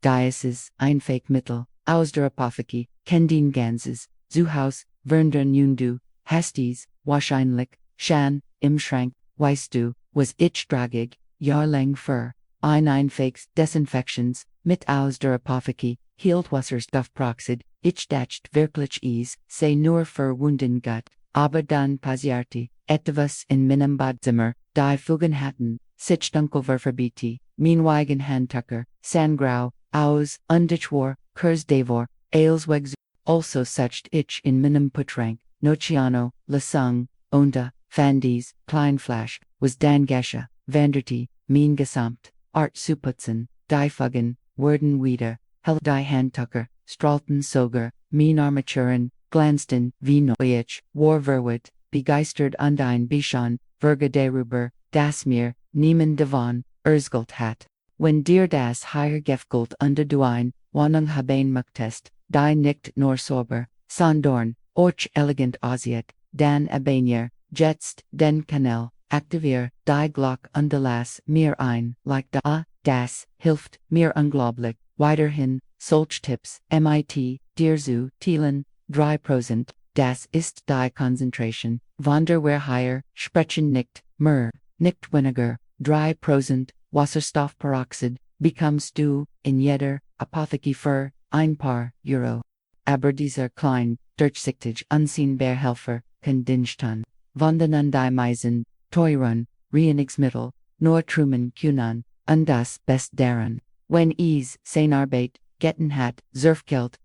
Dieses, einfache Mittel, aus der Apotheke, kennen ganzes, Zuhause, verwandeln, hasties, wahrscheinlich, schon, im Schrank, weißt du, was ich tragig, jahrelang für, einfaches Desinfektions, mit aus der Apotheke, hielt Wasserstoffperoxid, ich dacht wirklich sei nur für Wunden gut, aber dann passierte, etwas in meinem Badzimmer, die Fugen hatten, sich dunkle vergilbte, Handtücher, sandgrau, aus, und ich war, kurz davor, weg, also sucht ich in meinem Putschrank, Nociano, Lasung, und Fandies, Flasche, was dan Gesche, Vanderte, gesamt, Art zu putzen, die Fugen, werden wieder, hell die Handtücher, strahlten sogar, Armaturen, glanzten, wie neulich, war verwirrt, begeistert und ein bisschen, darüber, dass mir, niemand davon, erzählt hat. Wenn dir das hier gefällt und du ein, Wohnung haben möchtest, die nicht nur sauber, sondern, auch elegant aussieht, dann abonnier, jetzt, den Kanal, aktivier, die Glock und lass mir ein, like da, das, hilft, mir unglaublich, weiterhin, solch Tipps, mit, dir zu teilen, 3%, das ist die Konzentration, von der wir hier, sprechen nicht, mehr, nicht weniger, 3%, Wasserstoffperoxid, bekommst du, in jeder, Apotheke für, ein paar Euro. Aber dieser klein, durchsichtig unsichtbare Helfer, kann nicht tun. Von den die meisten, teuren, Reinigungsmittel, nur trumen können, und das Best daran. Wenn sein Arbeit, getten hat, Surfgeld,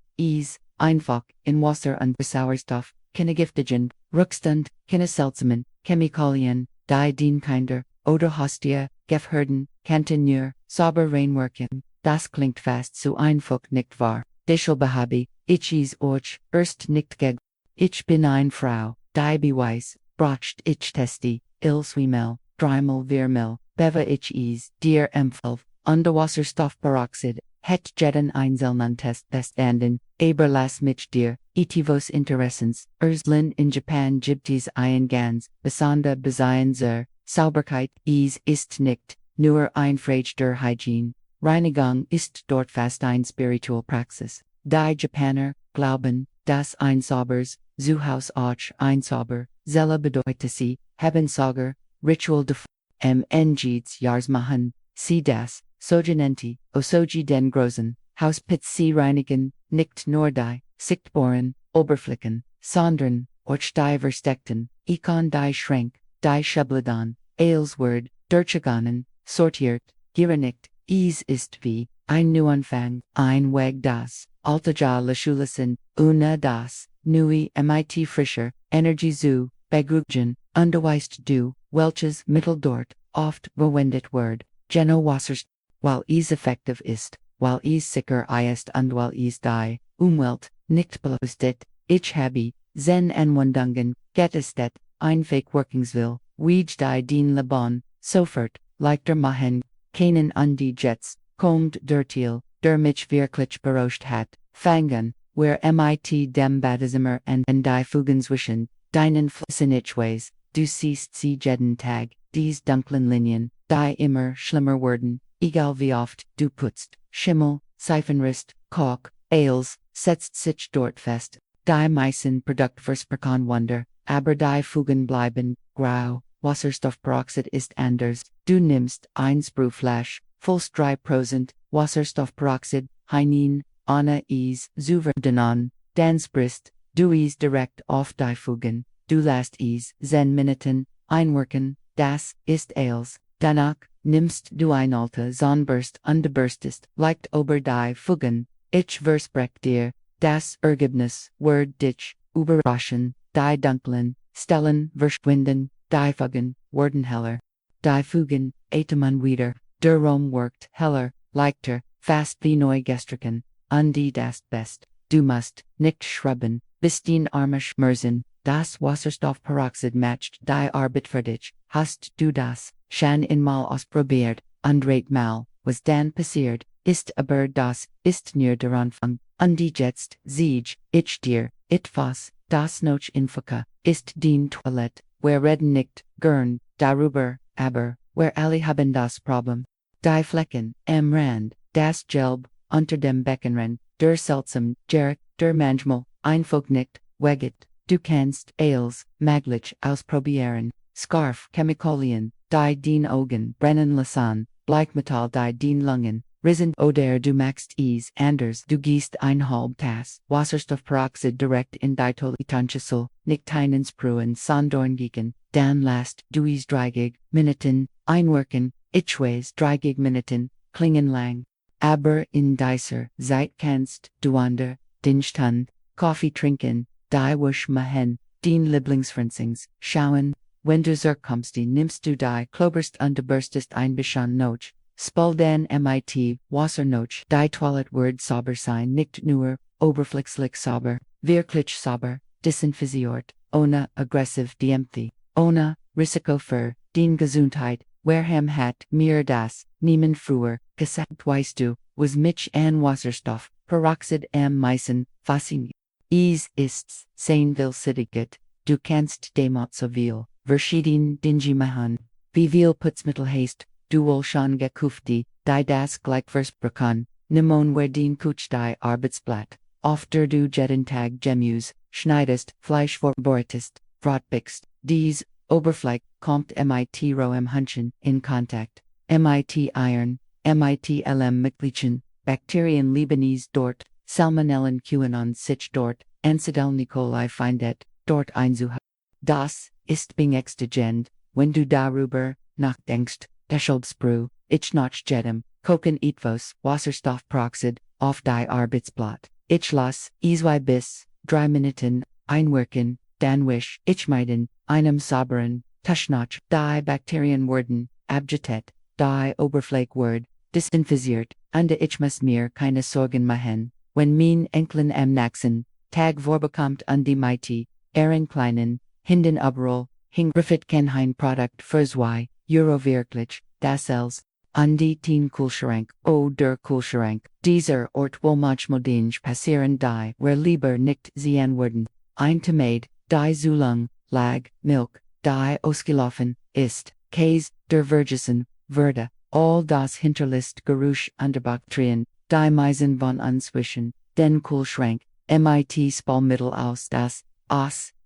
einfach, in Wasser und Sauerstoff, keine giftigen, Rückstand, keine seltsamen, Chemikalien, die den Kinder, oder Hostia, Gefherden, Kantineur, sauber reinwerken, das klingt fast so einfach nicht wahr. Deshalb habe ich euch erst nicht gesagt. Ich bin eine Frau, die beweis, bracht ich testi, zweimal, dreimal viermal, beva ich dir empfehl, und Wasserstoffperoxid, het jeden einzelnen Test bestanden, aber lass mich dir, etivos Interessens, in Japan gibt es ein ganz, besonder Besein zur Sauberkeit, ist nicht, nur ein Frage der Hygiene. Reinigung ist dort fast ein spiritual Praxis. Die Japaner glauben, dass ein sauberes Zuhause auch ein sauber Seele bedeutet sie, haben sogar Ritual de Ng's Jahres machen, sie das, sogenannte, Osoji den Großen, Hauspitz sie reinigen, nicht nur die, sichtbaren, Oberflächen, sondern, auch die versteckten, Ikon die Schrank, die Schubladen, Word, durchgegangen, sortiert, gereinigt, ist wie, ein Neuanfang, ein Weg das, alte la Schulassen, das, neue mit frischer, Energie zu, begrüßen, weißt du, welches Mittel dort, oft verwendet wird, Geno Wassers, weil effektiv ist, weil sicher ist und weil die Umwelt nicht belastet, ich habe, zen Anwendungen, getestet, einfach Workingsville, wie die den Lebon, sofort, leichter machen, keinen und die Jets, kommt der Thiel, der mich wirklich beroscht hat, fangen, where mit dem Badezimmer und die Fugen zwischen, deinen Flossen ich weiß, du siehst sie jeden Tag, dies dunklen Linien, die immer schlimmer werden, egal wie oft du putzt, Schimmel, Seifenrist, Kalk, setzt sich dort fest, die meisten Produktversprechen Wunder, aber die Fugen bleiben, grau, Wasserstoffperoxid ist anders, du nimmst 1 Flasche, voll 3%, Wasserstoffperoxid, hinein, Anna zuverdenan, dann sprichst, du direkt auf die Fugen, du lässt 10 Minuten, einwirken, das ist danach, nimmst du ein alte Zahnbürst und bürstest, leicht über die Fugen, ich versprech dir, das Ergebnis wird dich, überraschen, die dunklen, Stellen verschwinden, die Fugen, werden heller. Die Fugen, man wieder, der Raum wirkt heller, leichter, fast wie neu gestrichen, und das best, du musst, nicht schrubben, bis den Arme schmerzen, das Wasserstoffperoxid matcht die Arbeit für dich, hast du das, schon einmal ausprobiert, und mal, was dann passiert, ist aber das, ist nur der Anfang, und jetzt, sieg, ich dir, etwas, das noch Infaka, ist den Toilette, wir reden nicht, gern, darüber, aber, wir alle haben das Problem. Die Flecken, am Rand, das Gelb, unter dem Beckenren, der seltsam, Gerich, der manchmal, einfach nicht, weget, du kannst, Ales, maglich, ausprobieren, Scarf, Chemikalien, die den Augen, brennen lassen, Bleichmetall die den Lungen, Risen oder du machst es anders, du gießt ein halb Tass, Wasserstoffperoxid direkt in die Toilettenschussel, nicht einsprühen, sondern gegen, dann lasst du es 30 Minuten, einwirken, itchways 30 Minuten, klingen lang. Aber in dieser Zeit kannst du under den Stand, Kaffee trinken, die Waschmaschine, den Lieblingsfritzings, schauen, wenn du zurkommst, nimmst du die Kloberst und bürstest ein bisschen noch, spul mit Wasser noch, die Toilette wird sauber sein, nicht nur oberflächlich sauber, wirklich sauber, desinfiziert, ohne aggressiv Diempthi, ohne Risiko für den Gesundheit. Warham hat mir das niemand früher gesagt, weißt du, was mich an Wasserstoff, Peroxid am meisten fasziniert. Es ist's, sein Willsidiget, du kannst damit so viel, verschieden Dinge machen, wie viel Putzmittel hast, du wohl schon gekauft, die das gleich versprochen, nimmon wer den Kuch die Arbeitsblatt, auf der du jeden Tag Gemüse, schneidest, Fleisch vorbereitest, Brotbäckst, dies, Oberfläche, kommt mit rohem Hunchen in Kontakt, mit Iron, mit Mitgliedchen, Bakterien Lebanese dort, Salmonellen QAnon sich dort, Ansidel Nikolai findet, dort einzuhalten. Das ist beängstigend, wenn du darüber nachdenkst, deshalbsprü, ich noch jedem, kochen etwas, Wasserstoffperoxid, auf die Arbeitsblatt, ich lass, es bis, 3 Minuten, einwirken, dann wisch, ich meiden, einem sauberen, Taschnach, die Bakterien werden, abgetet, die Oberfläche wird, desinfiziert, und ich muss mir keine Sorgen machen, wenn mein Enkelin am nächsten Tag vorbekommt und die Mighty, kleinen, hinden überall, Griffith kann ein Produkt für 2 Euro wirklich, das els, und die teen Kühlschrank, der Kühlschrank, dieser Ort will manchmal Dinge passieren die, wer lieber nicht sehen würden, ein Tomat, die zu lang, lag, Milk, die ausgelaufen ist, Käse, der vergessen wurde, all das hinterlässt Gerüche und Bakterien, die meisen von inzwischen, den Kühlschrank, mit Spülmittel aus das,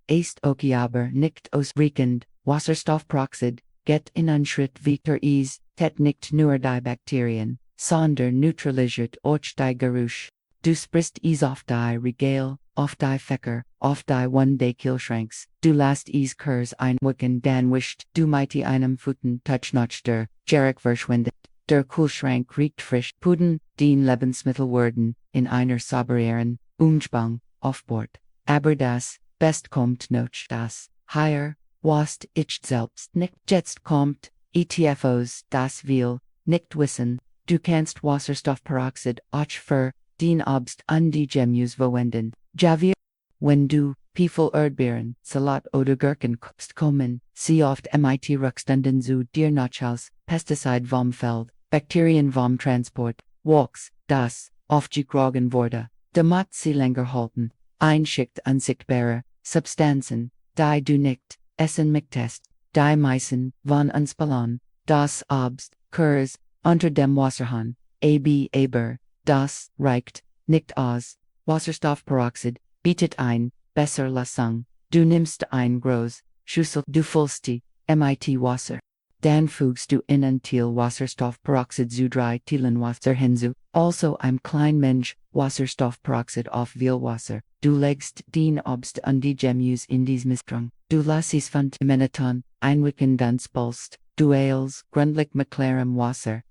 ist okay aber nicht ausreichend, Wasserstoffperoxid, geht in einen Schritt weiter es, tet nicht nur die Bakterien, sondern neutralisiert auch die Gerüche. Du sprichst es auf die Regal, auf die Fächer, auf die One-Day-Kühlschranks, du lässt es Kurs einwirken, dann wischt du mit einem Pfoten Touchnotch der Gerich verschwindet. Der Kühlschrank riecht frisch, Puden, den Lebensmittel werden, in einer sauberen Umgebung, aufbord. Aber das Best kommt noch das, hier, was ich selbst nicht jetzt kommt, ETFOs, das will, nicht wissen, du kannst Wasserstoffperoxid auch für den Obst und die Gemüse verwenden. Javier, wenn du viel Erdbeeren, Salat oder Gurken kochst, kommen sie oft mit Rückständen zu dir nach Haus, Pesticide vom Feld, Bakterien vom Transport, Walks, das aufgegrogen wurde, damit sie länger halten, einschicht unsichtbare Substanzen, die du nicht essen möchtest, die meisten von uns ballon, das Obst, Kurs, unter dem Wasserhahn, aber, das reicht nicht aus. Wasserstoffperoxid bietet ein Besserlassung. Du nimmst ein groß Schüssel, du füllst die mit Wasser. Dann fügst du in ein Teil Wasserstoffperoxid zu 3 Teilen Wasser hinzu, also ein klein Mensch Wasserstoffperoxid auf viel Wasser. Du legst den Obst und die Gemüse in dies Mischung. Du lässt es 5 Minuten einwirken, dann spulst du es gründlich mit klarem Wasser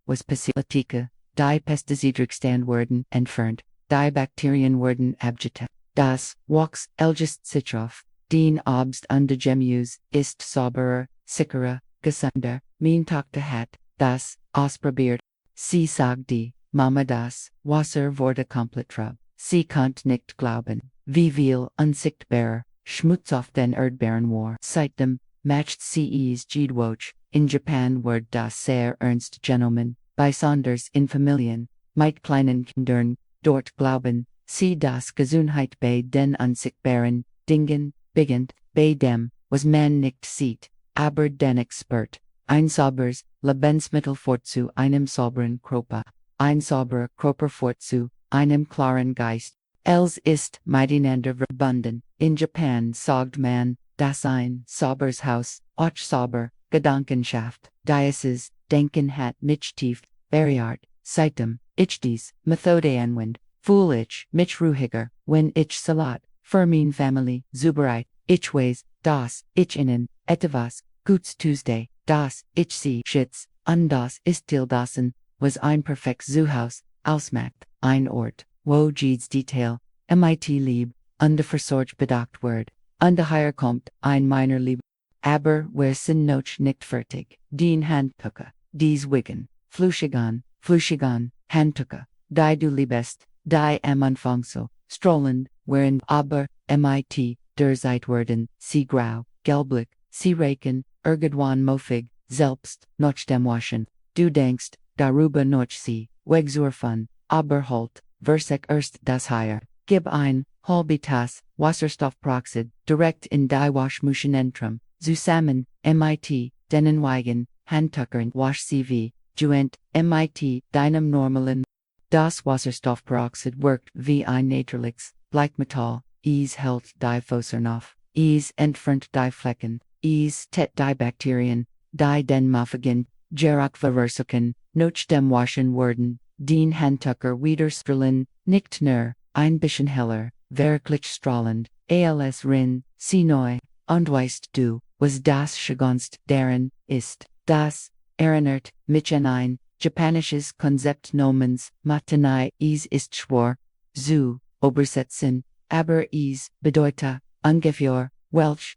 was passiert, die Pestizidrückstand werden entfernt, die Bakterien werden abgetötet. Das Wachs elgest sich auf, den Obst und die Gemüse ist sauberer, sicherer, gesunder, mein Tochter hat das ausprobiert. Sie sagt die Mama, das Wasser wurde komplett trub. Sie konnte nicht glauben, wie viel unsichtbarer Schmutz auf den Erdbeeren war. Seitdem matcht sie es jedwoch. In Japan wird das sehr ernst genommen, besonders in Familien mit kleinen Kindern. Dort glauben sie, dass Gesundheit bei den unsichtbaren Dingen beginnt, bei dem, was man nicht sieht, aber den Expert, ein sauberes Lebensmittel fort zu einem sauberen Körper. ein sauberer Körper zu einem klaren Geist. Els ist miteinander verbunden. In Japan sagt man, dass ein sauberes Haus auch sauber Gedankenschaft, Diocese, Denken hat mich tief, Beriart, Seitem, ich dies, Methode anwend, Fool ich, mich ruhiger, wenn ich Salat, Fermin Family, Zubereit, ich weiß, das, ich innen, etwas, Guts Tuesday, das, ich sie, Schitz, das ist tildassen, was ein perfekt Zuhause, ausmacht, ein Ort, wo jedes Detail, mit lieb, versorgt bedacht wird, daher kommt, ein meiner Liebe. Aber wer sind noch nicht fertig, den Handtücher, dies Wiggen, Fluschigan, Handtücher, die du liebest, die am Anfang so, strollend, während aber, mit, der Zeit werden, sie grau, gelblich, sie reichen, irgendwann muffig, selbst, noch dem Waschen, du denkst, darüber noch sie, wegsurfen, aber halt, versek erst das Haier, gib ein, halbe Tasse, Wasserstoffperoxid, direkt in die Waschmaschine zusammen, mit, deinen Weigen, Handtücher und Wasch-CV, Juent, mit, deinem normalen. Das Wasserstoffperoxid wirkt wie ein natürliches Bleichmetall, es hält die Fässer auf, es entfernt die Flecken, es tät die Bakterien, die den muffigen, Geruch verursachen, noch dem Waschen werden, den Handtücher widerstrahlen, nicht nur, ein bisschen heller, wirklich strahlend, als rin, sie neu, und weißt du, was das Schönste daran ist, das, erinnert mich an ein, japanisches Konzept namens Matanai, es ist schwer, zu übersetzen, aber es bedeutet, ungefähr, welch,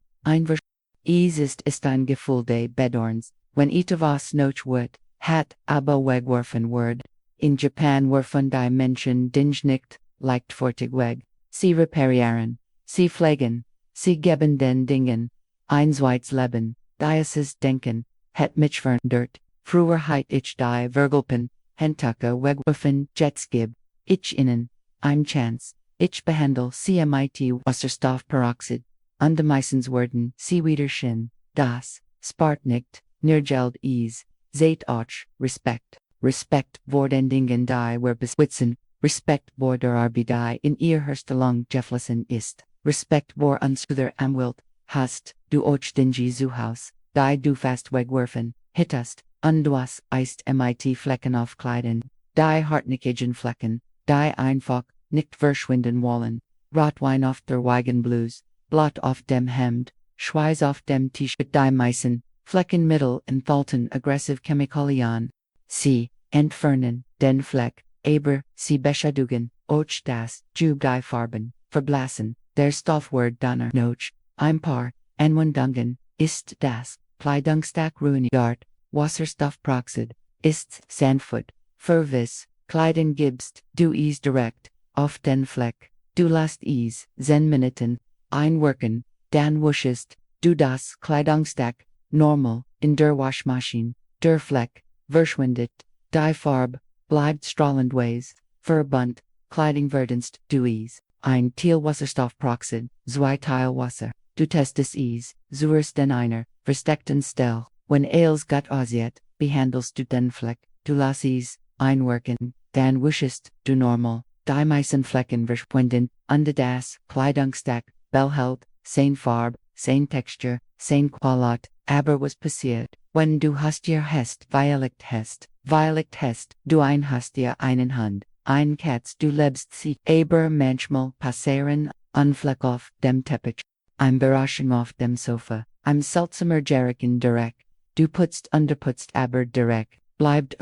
es ist ein Gefühl des Bedauerns, wenn etwas noch wird, hat aber wegwerfen wird. In Japan werfen die Menschen Dinge nicht leichtfertig weg, sie reparieren, sie pflegen, sie geben den Dingen ein zweites Leben, dieses Denken, hat mich verändert, früher heit ich die Vergilbten Handtücher wegwerfen, jetzt gib ich ihnen ein Chance, ich behandle sie mit Wasserstoffperoxid, und meistens werden sie wieder schön, das spart nicht, nur Geld es, seht euch, Respekt vor den Dingen die wir besitzen, Respekt vor der Arbeit die in ihr Herstellung geflossen ist, Respekt vor unserer Umwelt, hast du auch den Zuhause, die du fast wegwerfen, hittest, und du hast mit Flecken auf Kleidern, die hartnäckigen Flecken, die einfach nicht verschwinden wollen, Rotwein auf der Wagenbluse, Blut auf dem Hemd, Schweiß auf dem T-Shirt, die Meißen, Fleckenmittel enthalten aggressive Chemikalien. Sie entfernen den Fleck, aber sie beschädigen auch das Jub die Farben, verblassen, der Stoff wird danach noch ein paar Anwendungen ist das Kleidungsstück ruiniert, Wasserstoffperoxid ist sanft, verwiss, Kleidung gibst du es direkt auf den Fleck, du lässt es 10 Minuten einwirken, dann wuschest du das Kleidungsstück normal in der Waschmaschine, der Fleck verschwindet, die Farbe bleibt strahlend weiß, verbunt, Kleidung verdienst du es, ein Teil Wasserstoffperoxid, 2 Teil Wasser, du testest es, suchst den einer, versteckten Stelle, wenn es gut aussieht, behandelst du den Fleck, du lässt es einwirken, dann wuschest du normal, die meisten Flecken verschwinden, und das Kleidungsstück behält seine Farbe, seine Textur, seine Qualität, aber was passiert, wenn du Haustier hast, Violet hast, du ein Haustier einen Hund, ein Katz, du lebst sie, aber manchmal passieren Unfleck auf dem Teppich, ein Überraschung auf dem Sofa, ein seltsamer Geruch direkt, du putzt aber direkt, bleibt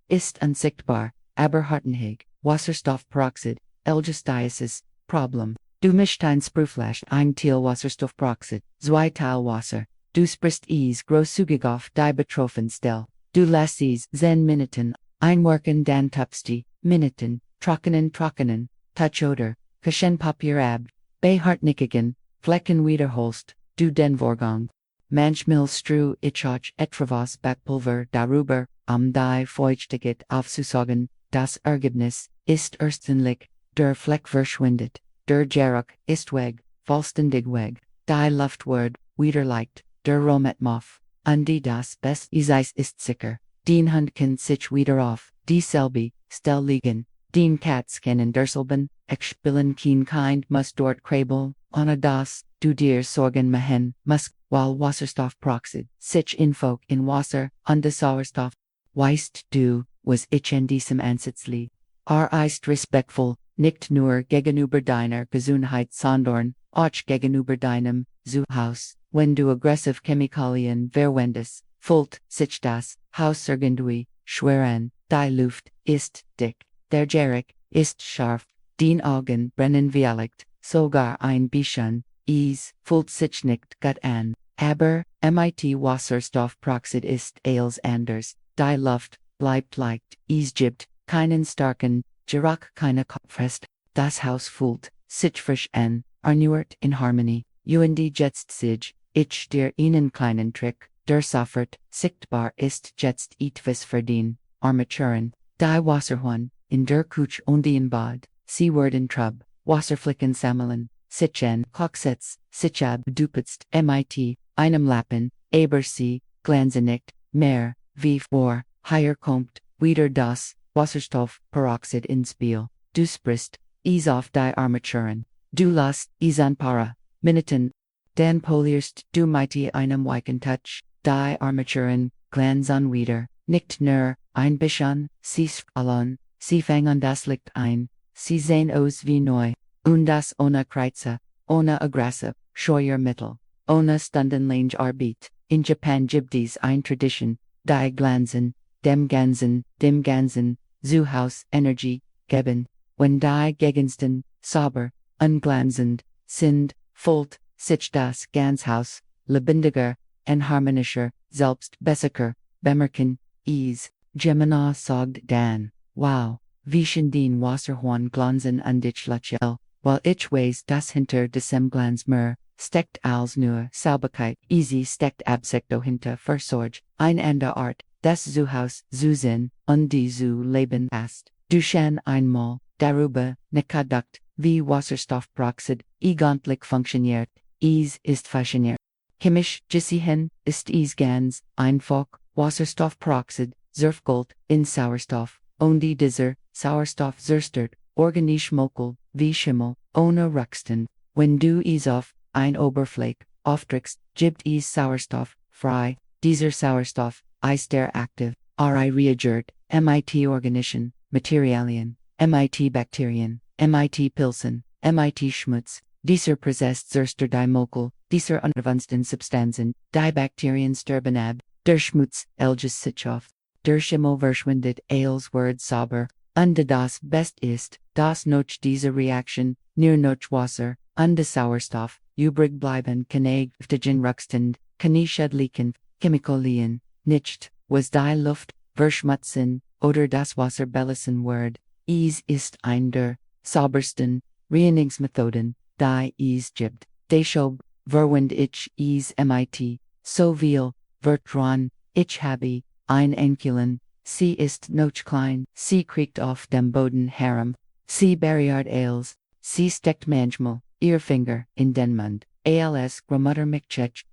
ist unsichtbar, aber hartnäckig, Wasserstoffperoxid, Diocese, Problem. Du mischt ein Sprühflasch, ein Teil Wasserstoffperoxid, 2 Teil Wasser, du sprichst es großzügig auf die betroffene Stelle, du lässt es 10 Minuten einwirken, dann tupst die Minuten, trockenen, Touchodor, Küchenpapier ab, bei hartnäckigen Flecken wiederholst du den Vorgang. Manchmal streu ich auch etwas Backpulver darüber, die Feuchtigkeit aufzusaugen, das Ergebnis ist erstens der Fleck verschwindet, der Geruch ist weg, vollständig weg, die Luft wird wieder leicht, der Romet muff, und das Best ist sicher, den Hund kann sich wieder auf dieselbe stel liegen, dien Katzken en derselben, ich billen keen kind must dort krabel, ohne das, du dir sorgen machen, musk, while Wasserstoff proxid, sich infolk in Wasser, und de Sauerstoff. Weist du, was ich en diesem Ansitzli. Ist respektvoll, nicht nur gegenüber deiner Gesundheit sondern auch gegenüber deinem Zuhause, wenn du aggressiv Chemikalien verwendest, füllt sich das Haus irgendwie schwer an, die Luft ist dick, der Geruch ist scharf, den Augen brennen wie Licht, sogar ein bisschen, fühlt sich nicht gut an, aber mit Wasserstoffperoxid ist alles anders, die Luft bleibt leicht, gibt keinen starken Geruch, keine Kopfrest, das Haus fühlt sich frisch an, erneuert in Harmonie, und jetzt sich, ich dir einen kleinen Trick, der sofort sichtbar ist jetzt etwas für den Armaturen, die Wasserhahn, in der Küche und im Bad, sie werden trub, Wasserflecken sammeln, sich an Kochsitz, sich abdupitzt, mit einem Lappen, aber sie glänzen nicht mehr, wie vor, hier kommt wieder das Wasserstoffperoxid ins Spiel, du sprichst auf die Armaturen, du lässt an para Minuten, dann polierst du mit einem weichen Touch, die Armaturen glänzen wieder, nicht nur ein bisschen, sie strahlen, sie fangen das Licht ein, sie sehen aus wie neu, und das ohne Kreuze, ohne aggressiv Scheuermittel, ohne stundenlange Arbeit. In Japan gibt es eine Tradition, die glänzen, dem ganzen Zuhause Energie geben, wenn die Gegenstände sauber, unglanzend sind, fühlt sich das ganze Haus lebendiger und harmonischer, selbst besser bemerken, Gemini sagt dann, wow, wie schön den Wasserhahn glänzen und ich lächle, weil ich weiß, dass hinter diesem Glanz mehr steckt als nur Sauberkeit, steckt Absicht dahinter Versorg, eine Art, das Zuhause zu sein und die zu leben hast. Du schon einmal darüber nachgedacht, wie Wasserstoffperoxid eigentlich funktioniert, ist faszinierend. Chemisch gesehen ist ganz einfach, Wasserstoffperoxid zerfällt in Sauerstoff, und dieser Sauerstoff zerstört Organismokel wie Schimmel, ohne Rückstand. Wenn du auf ein Oberfläche aufdrückst, gibt es Sauerstoff frei, dieser Sauerstoff ist der aktiv, reagiert, mit organischen Materialien, mit Bakterien, mit Pilzen, mit Schmutz, dieser Prozess zerstört die Molekül, dieser unverwundeten Substanzen, die Bakterien sterben ab, der Schmutz löst sich auf, der Schimmel verschwindet als wird sauber, und das Best ist, dass noch diese Reaktion, nur noch Wasser, und der Sauerstoff, übrig bleiben kann giftigen Rückstand, keine schädlichen Chemikalien, nicht, was die Luft verschmutzen, oder das Wasser belassen wird, ist ein der saubersten Reinigungsmethoden, die es gibt. Deshalb verwend ich mit so viel Vertrauen, ich habe ein Enkelin, sie ist noch klein, sie kriegt auf dem Boden herum, sie berührt alles, sie steckt manchmal ihr Finger in den Mund, als Großmutter mich,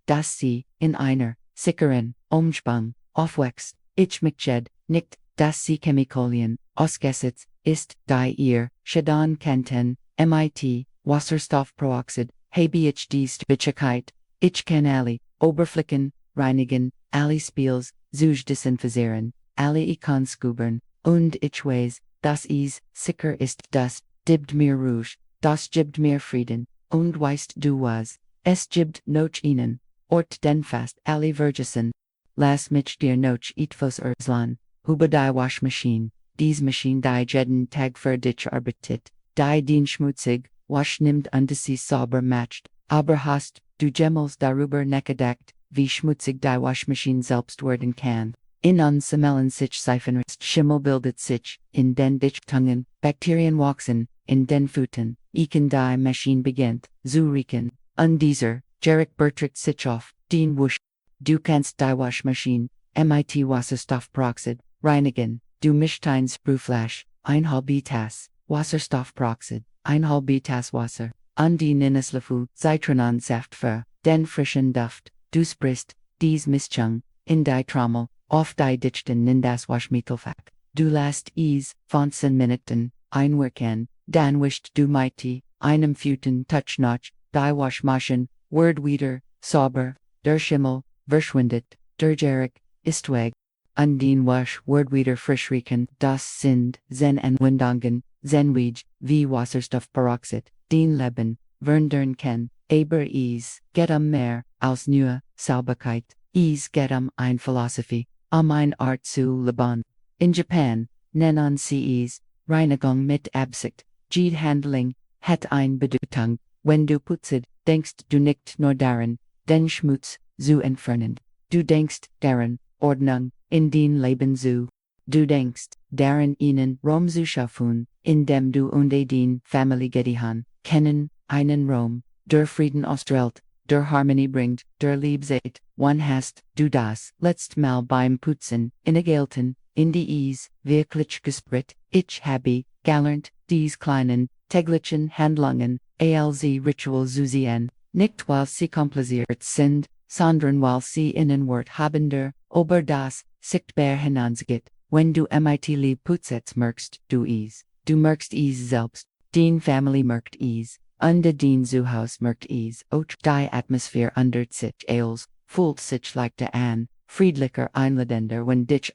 dass sie in einer sicheren Umspannung aufwächst, ich mich nicht, dass sie Chemikalien ausgesetzt ist, die ihr schaden könnten, mit Wasserstoffperoxid habe ich die Stabilität, ich kann alle Oberflächen reinigen, alle Spiels desinfizieren, alle Icons scubern, und ich weiß, dass es sicher ist, das gibt mir Ruhe, das gibt mir Frieden, und weißt du was, es gibt noch ihnen, ort den fast alle Vergessen. Lass mich dir noch etwas erzählen, über die Waschmaschine, dies Maschine die jeden Tag für dich arbeitet, die den schmutzig, Wasch nimmt und sie sauber macht, aber hast du jemals darüber nachgedacht, wie schmutzig die Waschmaschine selbst werden kann? In uns sammeln sich Seifen, Schimmel bildet sich, in den Dichtungen, Bakterien wachsen, in den Füßen, die Maschine beginnt, zu riechen, und dieser, Geruch beträgt sich auf, den Wusch. Du kannst die Waschmaschine, mit Wasserstoffperoxid, reinigen, du mischt ein Sprühflasch, ein halbe Tasse, Wasserstoffperoxid, ein halbe Tasse Wasser, und die Ninneslöffel Zitronensaft für den frischen Duft, du sprichst, dies Mischung, in die Trommel, auf die Dichten in das Waschmittelfach. du last ease, Fonsen Minuten, einwerken, dan wischt du mighty, einem Futen Touchnotch, die Waschmaschine, Wordweeder, Sauber, der Schimmel, verschwindet, der Gerig, Istweg, Undien Wasch, Wordweeder Frischreken, das sind, Zen and Windangen, Zenweij, wie Wasserstoff Peroxid, den Leben, Verndern ken, aber ease, get mehr, als neue, Sauberkeit, ease get ein Philosophy, ein Art zu leben. In Japan, nennen sie es, Reinigung mit Absicht, Jede Handling, hat ein Bedeutung, wenn du putzt, denkst du nicht nur daran, den Schmutz zu entfernen. Du denkst daran, Ordnung, in den Leben zu. Du denkst daran ihnen Rom zu schaffen, indem du unter den Familiengedichten kennen, einen Rom, der Frieden ausstrahlt, der Harmonie bringt, der Liebe seht, wann hast du das letzte Mal beim Putzen innegehalten, in die Ease, wirklich gespürt, ich habe gelernt, dies kleinen, täglichen Handlungen, als Ritual zu sehen, nicht weil sie kompliziert sind, sondern weil sie Innenwort habender, aber das sichtbar hinausgeht, wenn du mit lieb putzt merkst du es, du merkst es selbst, den Family merkt es, und den Zuhause merkt es, auch die Atmosphäre ändert sich als, fühlt sich leichter an, friedlicher einladender wenn dich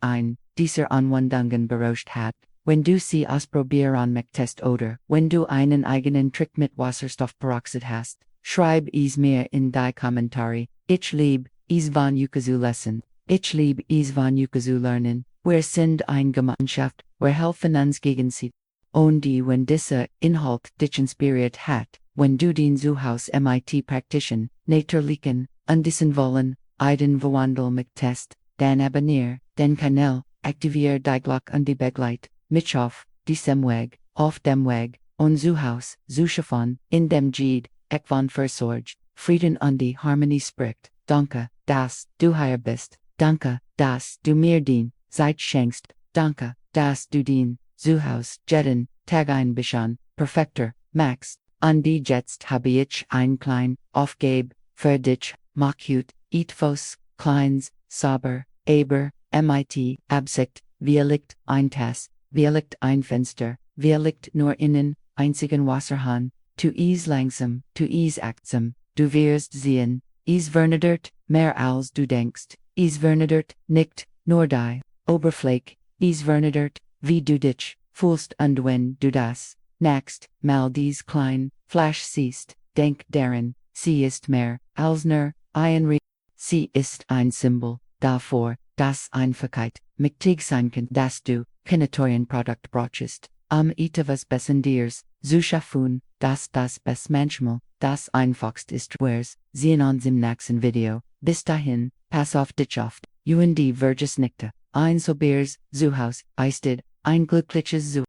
dieser Anwendungen berauscht hat, wenn du sie ausprobieren möchtest oder wenn du einen eigenen Trick mit Wasserstoffperoxid hast, schreib es mir in die Kommentare, ich lieb, es von zu lesen, ich lieb es von zu lernen, wir sind eine Gemeinschaft, wir helfen uns gegenseitig. Und wenn dieser Inhalt dich inspiriert hat, wenn du den Zuhause mit praktischen, naturlichen, und diesen wollen, einen verwandeln möchtest, dann abonnier den Kanal, aktivier die Glocke und die Begleit, mich auf diesem Weg, auf dem Weg, und Zuhause, zu schaffen, in dem Jede, ich von Versorg, Frieden und die Harmonie spricht, danke, dass du hier bist, danke, dass du mir den Zeit schenkst, danke, dass du den Zuhause, Jetten, Tag ein bisschen, perfekter, Max, und die jetzt habe ich ein klein, Aufgabe, für dich, machut, etwas, kleins, sauber, aber, mit, Absicht, vielleicht, ein Tass, vielleicht ein Fenster, vielleicht nur innen, einzigen Wasserhahn, tu es langsam, tu es achtsam, du wirst sehen, es vernedert, mehr als du denkst, es vernedert, nicht, nur die, Oberfläche, es vernedert, wie du dich, fühlst und wenn du das, nächst, mal dies klein, Flasche siehst, denk daran, sie ist mehr, als nur, sie ist ein Symbol, dafür, dass Einfachheit, mächtig sein kann, dass du, kein Produkt brauchst, etwas Besonderes, zu schaffen, dass das Best manchmal, das einfachst ist wers, sehen uns im nächsten Video, bis dahin, pass auf dich auf, und die Vergesnickte, ein Sobers, Zuhause, eistet, ein glückliches